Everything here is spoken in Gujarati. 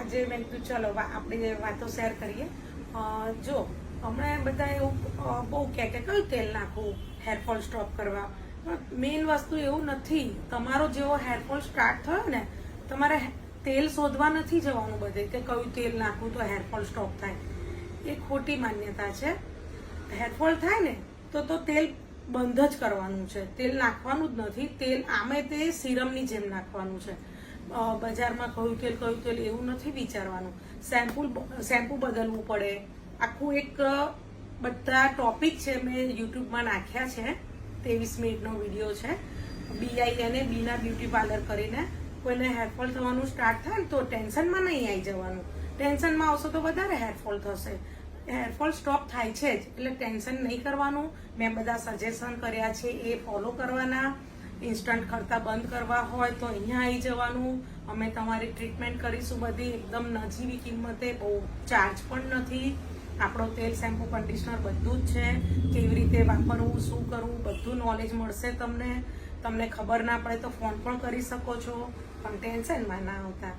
આજે મેં કીધું ચલો આપણે વાતો શેર કરીએ. જો હમણાં બધા એવું બહુ કહે કે કયું તેલ નાખવું હેરફોલ સ્ટોપ કરવા. મેઇન વસ્તુ એવું નથી. તમારો જેવો હેરફોલ સ્ટાર્ટ થયો ને, તમારે તેલ શોધવા નથી જવાનું બધે કે કયું તેલ નાખવું તો હેરફોલ સ્ટોપ થાય. એ ખોટી માન્યતા છે. હેરફોલ થાય ને તો તેલ બંધ જ કરવાનું છે, તેલ નાખવાનું જ નથી. તેલ આમે તે સિરમની જેમ નાખવાનું છે. બજારમાં કયું તેલ એવું નથી વિચારવાનું. શેમ્પુ બદલવું પડે. આખું એક બધા ટોપિક છે, મેં યુટ્યુબમાં નાખ્યા છે. 23 મિનિટનો વિડીયો છે. BI અને બીના બ્યુટી પાર્લર કરીને કોઈને હેરફોલ થવાનું સ્ટાર્ટ થાય ને તો ટેન્શનમાં નહીં આવી જવાનું. ટેન્શનમાં આવશો તો વધારે હેરફોલ થશે. હેરફોલ સ્ટોપ થાય છે જ, એટલે ટેન્શન નહીં કરવાનું. મેં બધા સજેશન કર્યા છે એ ફોલો કરવાના. ઇન્સ્ટન્ટ ખર્ચા બંધ કરવા હોય તો અહીંયા આવી જવાનું. અમે તમારી ટ્રીટમેન્ટ કરીશું બધી એકદમ નજીવી કિંમતે, બહુ ચાર્જ પણ નથી. આપણો તેલ, શેમ્પુ, કન્ડિશનર બધું જ છે. કેવી રીતે વાપરવું, શું કરવું, બધું નોલેજ મળશે તમને. તમને ખબર ના પડે તો ફોન પણ કરી શકો છો, પણ ટેન્શનમાં ના આવતા.